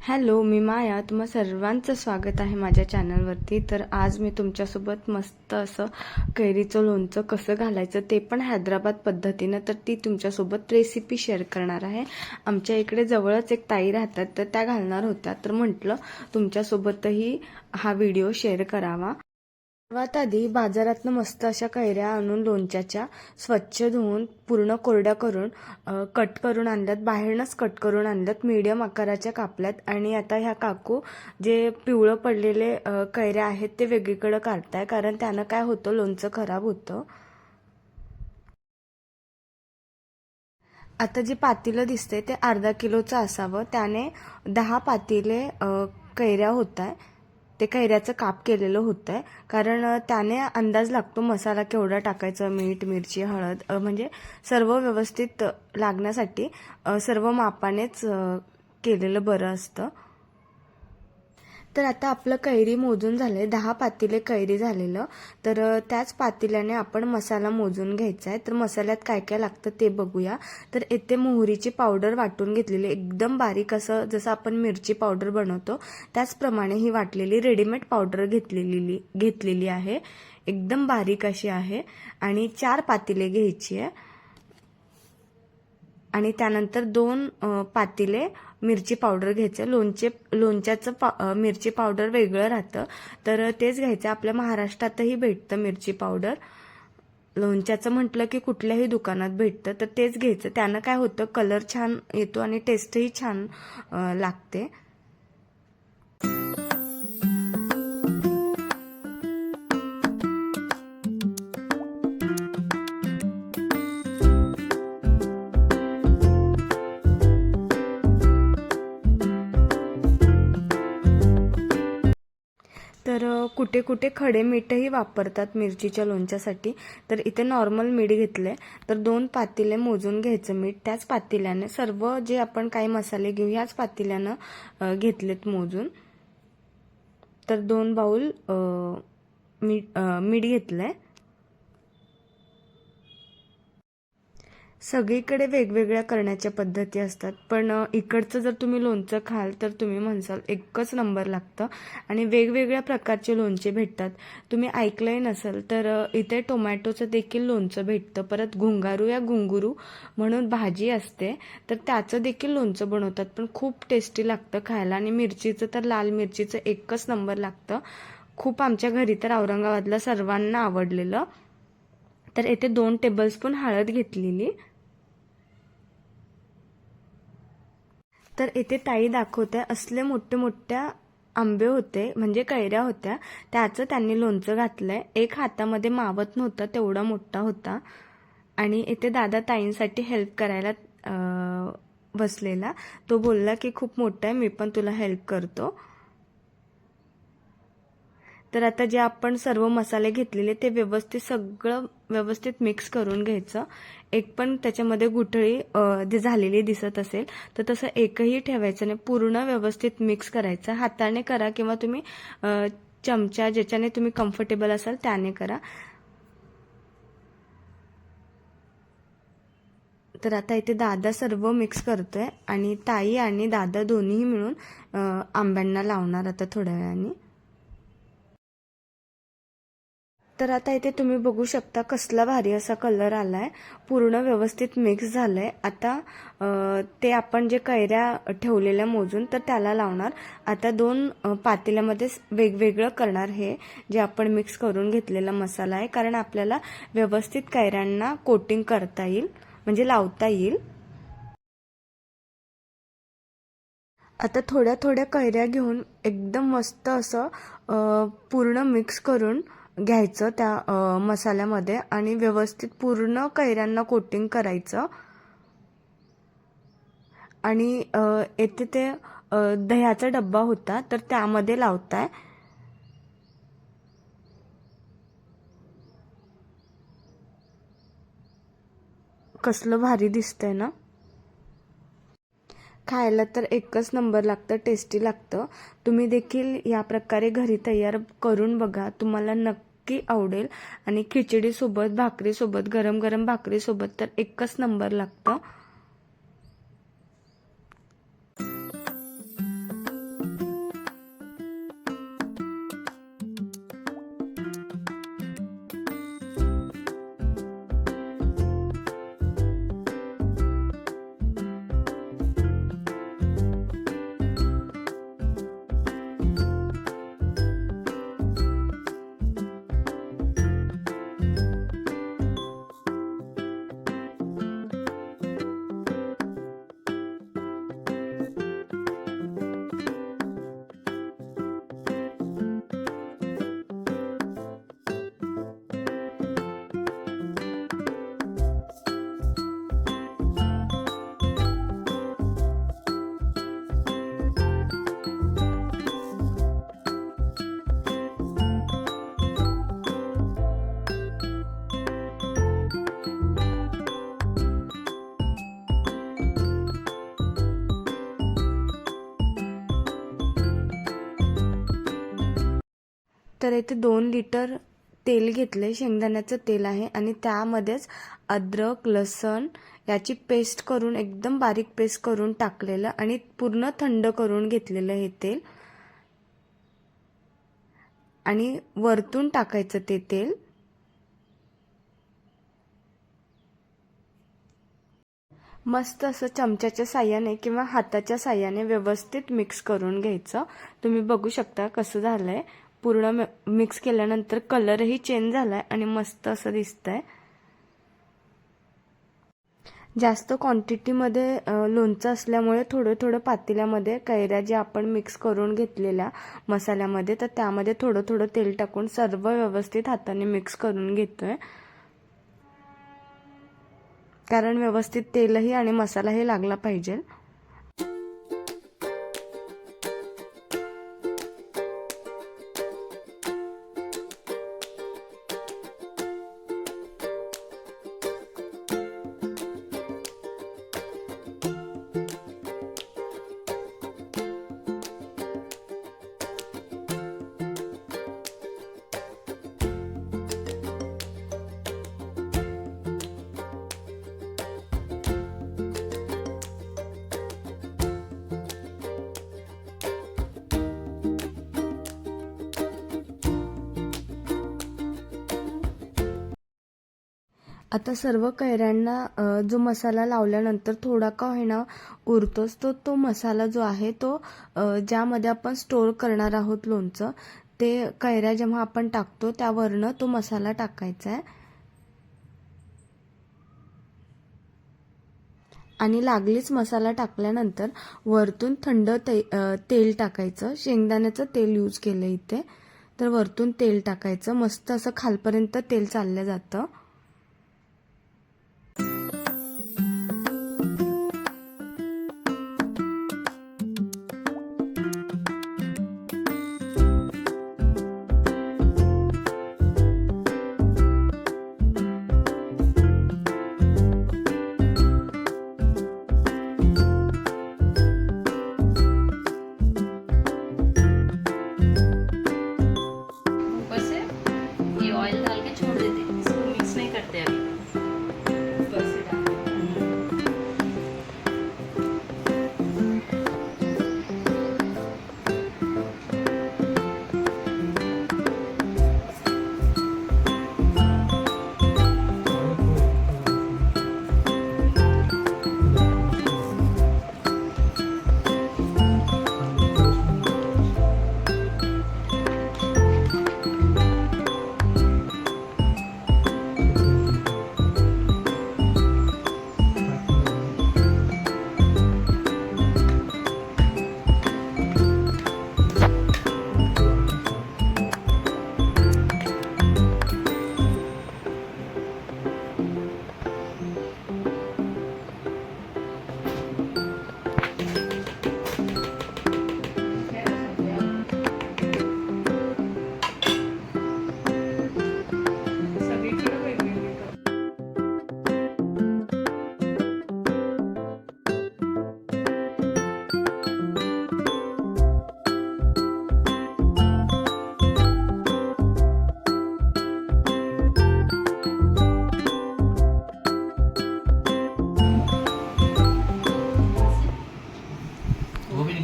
Hello, मी माया. तुम्हा सर्वांचं स्वागत आहे माझ्या चॅनलवरती. तर आज मी तुमच्यासोबत मस्त असं कैरीचं लोणचं कसं घालायचं ते पण हैदराबाद पद्धतीनं, तर ती तुमच्यासोबत रेसिपी शेअर करणार आहे. आमच्या इकडे जवळच एक ताई राहतात, तर त्या घालणार होत्या, तर म्हटलं तुमच्यासोबतही हा व्हिडिओ शेअर करावा. सर्वात आधी बाजारातनं मस्त अशा कैऱ्या आणून लोणच्याच्या स्वच्छ धुवून पूर्ण कोरड्या करून कट करून आणल्यात. बाहेरनंच कट करून आणल्यात, मीडियम आकाराच्या कापल्यात. आणि आता ह्या काकू जे पिवळं पडलेले कैऱ्या आहेत ते वेगळीकडे काढताय, कारण त्यानं काय होतं, लोणचं खराब होतं. आता जे पातेलं दिसते ते अर्धा किलोचं असावं. त्याने 10 पातेले कैऱ्या होत आहे. ते कैऱ्याचं काप केलेलं होतं आहे, कारण त्याने अंदाज लागतो मसाला केवढा टाकायचा, मीठ, मिरची, हळद, म्हणजे सर्व व्यवस्थित लागण्यासाठी सर्व मापानेच केलेलं बरं असतं. तर आता आपलं कैरी मोजून झालं आहे, 10 पातेले कैरी झालेलं. तर त्याच पातेल्याने आपण मसाला मोजून घ्यायचा आहे. तर मसाल्यात काय काय लागतं ते बघूया. तर इथे मोहरीची पावडर वाटून घेतलेली, एकदम बारीक असं, जसं आपण मिरची पावडर बनवतो त्याचप्रमाणे ही वाटलेली रेडीमेड पावडर घेतलेली आहे. एकदम बारीक अशी आहे. आणि 4 पातेले घ्यायची आहे. आणि त्यानंतर 2 पातेले मिरची पावडर घ्यायचं. लोणच्याचं मिरची पावडर वेगळं राहतं, तर तेच घ्यायचं. आपल्या महाराष्ट्रातही भेटतं मिरची पावडर. लोणच्याचं म्हटलं की कुठल्याही दुकानात भेटतं, तर तेच घ्यायचं. त्यानं काय होतं, कलर छान येतो आणि टेस्टही छान लागते. तर कुठे कुठे खडे मीठही वापरतात मिरचीच्या लोणच्यासाठी. तर इथे नॉर्मल मीठ घेतले. तर 2 पातेले मोजून घ्यायचं मीठ. त्याच पातेल्याने सर्व जे आपण काही मसाले घेऊ ह्याच पातेल्यानं घेतलेत मोजून. तर 2 बाउल मीठ घेतलंय. सगळीकडे वेगवेगळ्या करण्याच्या पद्धती असतात, पण इकडचं जर तुम्ही लोणचं खाल तर तुम्ही म्हणसाल एकच नंबर लागतं. आणि वेगवेगळ्या प्रकारचे लोणचे भेटतात. तुम्ही ऐकलंय नसेल तर इथे टोमॅटोचं देखील लोणचं भेटतं. परत घुंगारू या घुंगुरू म्हणून भाजी असते, तर त्याचं देखील लोणचं बनवतात, पण खूप टेस्टी लागतं खायला. आणि मिरचीचं तर लाल मिरचीचं एकच नंबर लागतं. खूप आमच्या घरी तर औरंगाबादला सर्वांना आवडलेलं. तर येथे 2 टेबलस्पून हळद घेतलेली. तर येथे ताई दाखवते, असले मोठे मोठ्या आंबे होते, म्हणजे कैऱ्या होत्या, त्याचं त्यांनी लोणचं घातलंय. एक हातामध्ये मावत नव्हता, तेवढा मोठा होता. आणि इथे दादा ताईंसाठी हेल्प करायला बसलेला. तो बोलला की खूप मोठा आहे, मी पण तुला हेल्प करतो. तर आता जे आपण सर्व मसाले घेतलेले ते व्यवस्थित सगळं व्यवस्थित मिक्स करून घ्यायचं. एक पण त्याच्यामध्ये गुठळी जे झालेली दिसत असेल तर तसं एकही ठेवायचं नाही. पूर्ण व्यवस्थित मिक्स करायचं. हाताने करा किंवा तुम्ही चमचा, ज्याच्याने तुम्ही कम्फर्टेबल असाल त्याने करा. तर आता इथे दादा सर्व मिक्स करतोय आणि ताई आणि दादा दोन्हीही मिळून आंब्यांना लावणार आता थोड्या वेळाने. तर आता इथे तुम्ही बघू शकता कसला भारी असा कलर आलाय, पूर्ण व्यवस्थित मिक्स झालंय. आता ते आपण जे कैऱ्या ठेवलेल्या मोजून तर त्याला लावणार. आता 2 पातेल्यामध्ये वेगवेगळं करणार हे जे आपण मिक्स करून घेतलेला मसाला आहे, कारण आपल्याला व्यवस्थित कैऱ्यांना कोटिंग करता येईल, म्हणजे लावता येईल. आता थोड्या थोड्या कैऱ्या घेऊन एकदम मस्त असं पूर्ण मिक्स करून घ्यायचं त्या मसाल्यामध्ये आणि व्यवस्थित पूर्ण कैऱ्यांना कोटिंग करायचं. आणि येथे ते दह्याचा डब्बा होता, तर त्यामध्ये लावताय. कसलं भारी दिसतंय ना. खायला तर एकच नंबर लागतं, टेस्टी लागतं. तुम्ही देखील या प्रकारे घरी तयार करून बघा, तुम्हाला नक्की आवडेल. आणि खिचडीसोबत, भाकरीसोबत, गरम गरम भाकरीसोबत तर एकच नंबर लागतं. तर इथे 2 लिटर तेल घेतले, शेंगदाण्याचं तेल आहे आणि त्यामध्येच अद्रक लसण याची पेस्ट करून एकदम बारीक पेस्ट करून टाकलेलं आणि पूर्ण थंड करून घेतलेलं हे तेल आणि वरतून टाकायचं ते तेल. मस्त असं चमच्याच्या साह्याने किंवा हाताच्या साह्याने व्यवस्थित मिक्स करून घ्यायचं. तुम्ही बघू शकता कसं झालंय. पूर्ण मिक्स केल्यानंतर कलरही चेंज झालाय आणि मस्त असं दिसतंय. जास्त क्वांटिटीमध्ये लोणचं असल्यामुळे थोडं थोडं पातेल्यामध्ये कैऱ्या जे आपण मिक्स करून घेतलेल्या मसाल्यामध्ये तर त्यामध्ये थोडं थोडं तेल टाकून सर्व व्यवस्थित हाताने मिक्स करून घेतोय. कारण व्यवस्थित तेलही आणि मसालाही लागला पाहिजे. आता सर्व कैऱ्यांना जो मसाला लावल्यानंतर थोडा का होईना उरतोच तो मसाला जो आहे तो ज्यामध्ये आपण स्टोर करणार आहोत लोणचं ते कैऱ्या जेव्हा आपण टाकतो त्यावरनं तो मसाला टाकायचा आहे. आणि लागलीच मसाला टाकल्यानंतर वरतून थंड तेल टाकायचं. शेंगदाण्याचं तेल यूज केलं इथे. तर वरतून तेल टाकायचं. मस्त असं खालपर्यंत तेल चाललं जातं.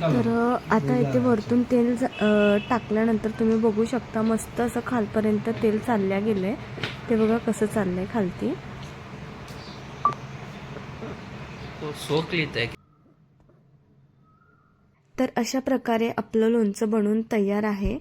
तर आता इथे वरतून तेल टाकल्यानंतर तुम्ही बघू शकता मस्त असं खालपर्यंत तेल चालल्या गेलंय. ते बघा कसं चाललंय खालती. तर अशा प्रकारे आपलं लोणचं बनवून तयार आहे.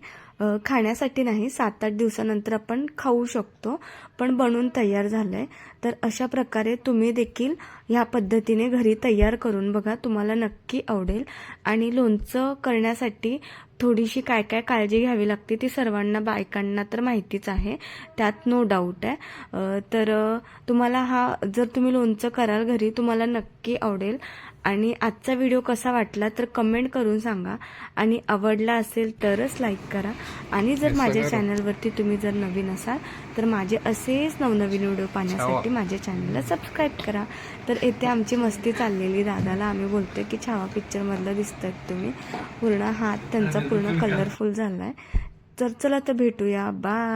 खाण्यासाठी नाही, 7-8 दिवसानंतर आपण खाऊ शकतो, पण बनवून तयार झालंय. तर अशा प्रकारे तुम्ही देखील ह्या पद्धतीने घरी तयार करून बघा, तुम्हाला नक्की आवडेल. आणि लोणचं करण्यासाठी थोडीशी काय काय काळजी घ्यावी लागते ती सर्वांना बायकांना तर माहितीच आहे, त्यात नो डाऊट आहे. तर तुम्हाला जर तुम्ही लोणचं कराल घरी तुम्हाला नक्की आवडेल. आणि आजचा व्हिडिओ कसा वाटला तर कमेंट करून सांगा आणि आवडला असेल तरच लाईक करा. आणि जर माझ्या चॅनलवरती तुम्ही जर नवीन असाल तर माझे असेच नवनवीन व्हिडिओ पाहण्यासाठी माझ्या चॅनलला सबस्क्राईब करा. तर येथे आमची मस्ती चाललेली, दादाला आम्ही बोलतोय की छावा पिक्चरमधलं दिसतात तुम्ही. पूर्ण हात त्यांचा पूर्ण कलरफुल झाला आहे. तर चला तर भेटूया, बाय.